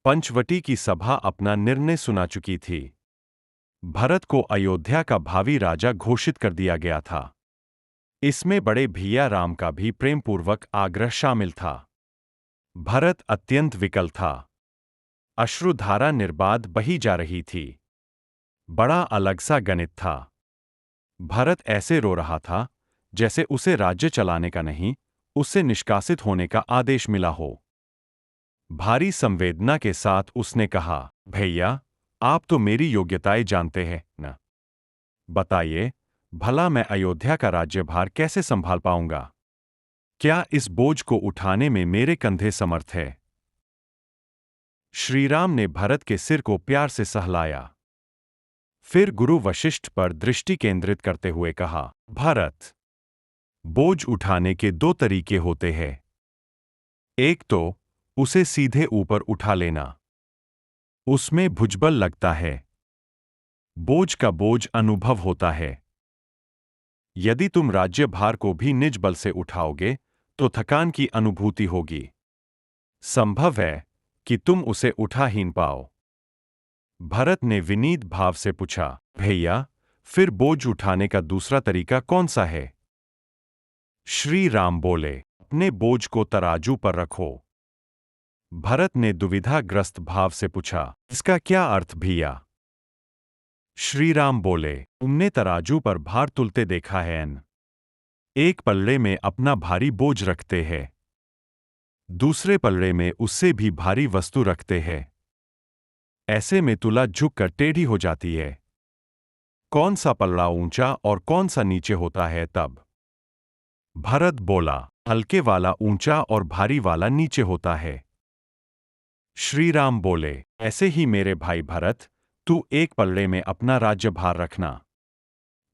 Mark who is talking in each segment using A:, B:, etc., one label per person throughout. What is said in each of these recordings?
A: पंचवटी की सभा अपना निर्णय सुना चुकी थी। भरत को अयोध्या का भावी राजा घोषित कर दिया गया था। इसमें बड़े भैया राम का भी प्रेमपूर्वक आग्रह शामिल था। भरत अत्यंत विकल था। अश्रुधारा निर्बाध बही जा रही थी। बड़ा अलग सा गणित था। भरत ऐसे रो रहा था जैसे उसे राज्य चलाने का नहीं, उससे निष्कासित होने का आदेश मिला हो। भारी संवेदना के साथ उसने कहा, भैया, आप तो मेरी योग्यताएं जानते हैं न? बताइए, भला मैं अयोध्या का राज्यभार कैसे संभाल पाऊंगा? क्या इस बोझ को उठाने में मेरे कंधे समर्थ है? श्रीराम ने भरत के सिर को प्यार से सहलाया। फिर गुरु वशिष्ठ पर दृष्टि केंद्रित करते हुए कहा, भरत, बोझ उठाने के दो तरीके होते हैं। एक तो उसे सीधे ऊपर उठा लेना। उसमें भुजबल लगता है। बोझ का बोझ अनुभव होता है। यदि तुम राज्यभार को भी निज बल से उठाओगे तो थकान की अनुभूति होगी। संभव है कि तुम उसे उठा ही न पाओ। भरत ने विनीत भाव से पूछा, भैया, फिर बोझ उठाने का दूसरा तरीका कौन सा है? श्री राम बोले, अपने बोझ को तराजू पर रखो। भरत ने दुविधाग्रस्त भाव से पूछा, इसका क्या अर्थ भैया? श्री राम बोले, तुमने तराजू पर भार तुलते देखा है न? एक पल्ले में अपना भारी बोझ रखते हैं, दूसरे पल्ले में उससे भी भारी वस्तु रखते हैं। ऐसे में तुला झुककर टेढ़ी हो जाती है। कौन सा पल्ला ऊंचा और कौन सा नीचे होता है तब? भरत बोला, हल्के वाला ऊंचा और भारी वाला नीचे होता है। श्री राम बोले, ऐसे ही मेरे भाई भरत, तू एक पल्ले में अपना राज्यभार रखना,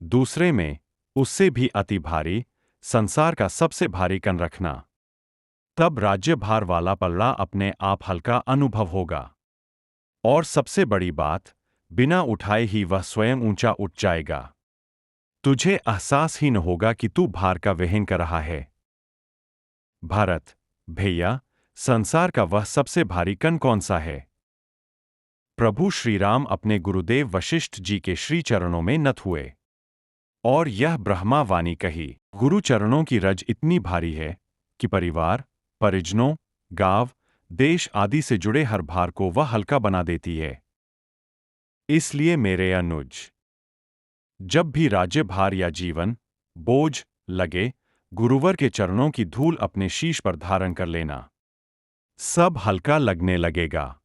A: दूसरे में उससे भी अति भारी, संसार का सबसे भारी कण रखना। तब राज्यभार वाला पल्ला अपने आप हल्का अनुभव होगा। और सबसे बड़ी बात, बिना उठाए ही वह स्वयं ऊंचा उठ जाएगा। तुझे एहसास ही न होगा कि तू भार का वहन कर रहा है। भरत, भैया, संसार का वह सबसे भारी कण कौन सा है? प्रभु श्रीराम अपने गुरुदेव वशिष्ठ जी के श्री चरणों में नत हुए और यह ब्रह्मा वाणी कही, गुरु चरणों की रज इतनी भारी है कि परिवार, परिजनों, गांव, देश आदि से जुड़े हर भार को वह हल्का बना देती है। इसलिए मेरे अनुज, जब भी राज्यभार या जीवन बोझ लगे, गुरुवर के चरणों की धूल अपने शीश पर धारण कर लेना। सब हल्का लगने लगेगा।